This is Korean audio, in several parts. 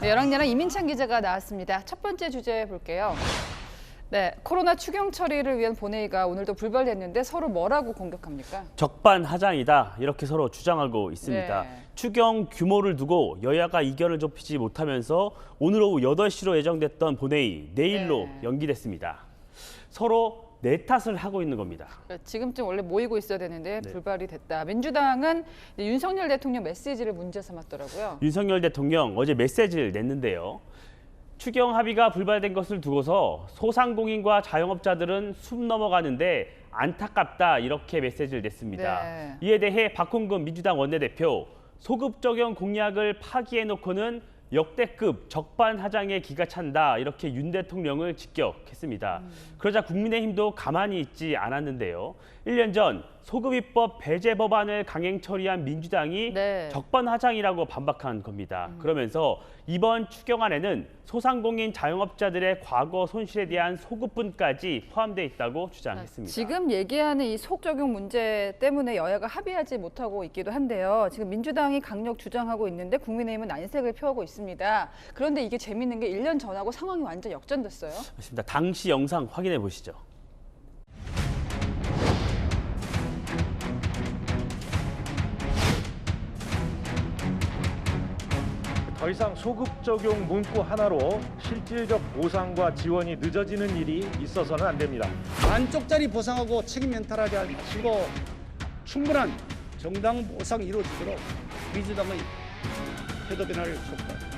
네, 여랑야랑 이민찬 기자가 나왔습니다. 첫 번째 주제 볼게요. 네, 코로나 추경 처리를 위한 본회의가 오늘도 불발됐는데 서로 뭐라고 공격합니까? 적반하장이다 이렇게 서로 주장하고 있습니다. 네. 추경 규모를 두고 여야가 이견을 좁히지 못하면서 오늘 오후 8시로 예정됐던 본회의 내일로 네. 연기됐습니다. 서로 내 탓을 하고 있는 겁니다. 지금쯤 원래 모이고 있어야 되는데 네. 불발이 됐다. 민주당은 윤석열 대통령 메시지를 문제 삼았더라고요. 윤석열 대통령 어제 메시지를 냈는데요. 추경 합의가 불발된 것을 두고서 소상공인과 자영업자들은 숨 넘어가는데 안타깝다 이렇게 메시지를 냈습니다. 네. 이에 대해 박홍근 민주당 원내대표 소급 적용 공약을 파기해놓고는 역대급 적반하장의 기가 찬다 이렇게 윤 대통령을 직격했습니다. 그러자 국민의힘도 가만히 있지 않았는데요. 1년 전 소급 입법 배제 법안을 강행 처리한 민주당이 네. 적반하장이라고 반박한 겁니다. 그러면서 이번 추경안에는 소상공인 자영업자들의 과거 손실에 대한 소급분까지 포함되어 있다고 주장했습니다. 지금 얘기하는 이 소급 적용 문제 때문에 여야가 합의하지 못하고 있기도 한데요. 지금 민주당이 강력 주장하고 있는데 국민의힘은 난색을 표하고 있습니다. 그런데 이게 재밌는 게 1년 전하고 상황이 완전 역전됐어요. 맞습니다. 당시 영상 확인해 보시죠. 더 이상 소급 적용 문구 하나로 실질적 보상과 지원이 늦어지는 일이 있어서는 안 됩니다. 반쪽짜리 보상하고 책임 연탈하지 마시고 충분한 정당 보상이 이루어지도록 민주당의 태도 변화를 촉구합니다.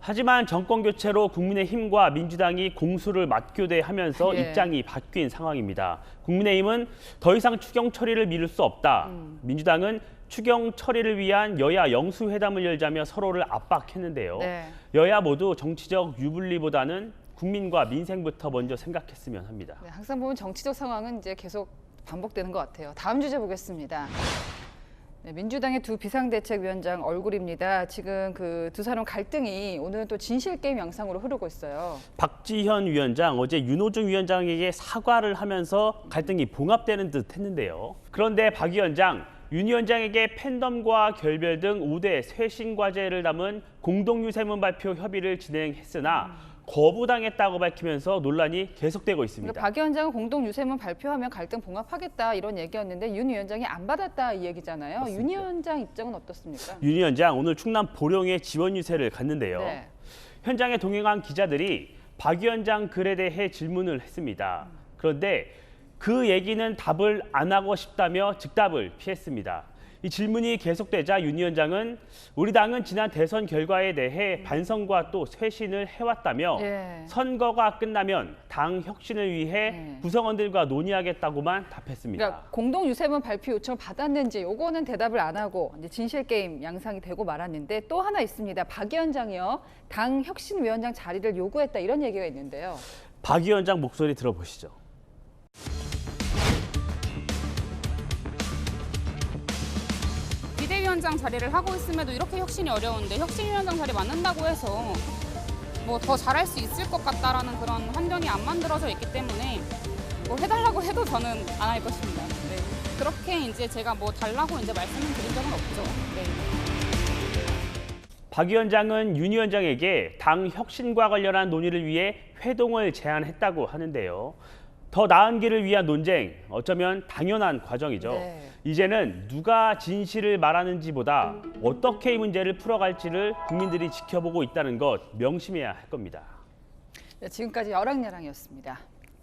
하지만 정권 교체로 국민의힘과 민주당이 공수를 맞교대하면서 예. 입장이 바뀐 상황입니다. 국민의힘은 더 이상 추경 처리를 미룰 수 없다. 민주당은 추경 처리를 위한 여야 영수회담을 열자며 서로를 압박했는데요. 네. 여야 모두 정치적 유불리보다는 국민과 민생부터 먼저 생각했으면 합니다. 네, 항상 보면 정치적 상황은 이제 계속 반복되는 것 같아요. 다음 주제 보겠습니다. 네, 민주당의 두 비상대책위원장 얼굴입니다. 지금 그 두 사람 갈등이 오늘은 또 진실게임 양상으로 흐르고 있어요. 박지현 위원장 어제 윤호중 위원장에게 사과를 하면서 갈등이 봉합되는 듯 했는데요. 그런데 박 위원장, 윤 위원장에게 팬덤과 결별 등 5대 쇄신 과제를 담은 공동유세문 발표 협의를 진행했으나 거부당했다고 밝히면서 논란이 계속되고 있습니다. 그러니까 박 위원장은 공동 유세문 발표하면 갈등 봉합하겠다 이런 얘기였는데 윤 위원장이 안 받았다 이 얘기잖아요. 맞습니다. 윤 위원장 입장은 어떻습니까? 윤 위원장 오늘 충남 보령에 지원 유세를 갔는데요. 네. 현장에 동행한 기자들이 박 위원장 글에 대해 질문을 했습니다. 그런데 그 얘기는 답을 안 하고 싶다며 즉답을 피했습니다. 이 질문이 계속되자 윤 위원장은 우리 당은 지난 대선 결과에 대해 반성과 또 쇄신을 해왔다며 예. 선거가 끝나면 당 혁신을 위해 네. 구성원들과 논의하겠다고만 답했습니다. 그러니까 공동 유세문 발표 요청을 받았는지 요거는 대답을 안 하고 이제 진실 게임 양상이 되고 말았는데 또 하나 있습니다. 박 위원장이요. 당 혁신위원장 자리를 요구했다 이런 얘기가 있는데요. 박 위원장 목소리 들어보시죠. 비대위원장 자리를 하고 있음에도 이렇게 혁신이 어려운데 혁신위원장 자리 맡는다고 해서 뭐 더 잘할 수 있을 것 같다라는 그런 환경이 안 만들어져 있기 때문에 뭐 해달라고 해도 저는 안 할 것입니다. 네. 그렇게 이제 제가 뭐 달라고 이제 말씀을 드린 적은 없죠. 네. 박 위원장은 윤 위원장에게 당 혁신과 관련한 논의를 위해 회동을 제안했다고 하는데요. 더 나은 길을 위한 논쟁, 어쩌면 당연한 과정이죠. 네. 이제는 누가 진실을 말하는지보다 어떻게 이 문제를 풀어갈지를 국민들이 지켜보고 있다는 것 명심해야 할 겁니다. 네, 지금까지 여랑야랑이었습니다.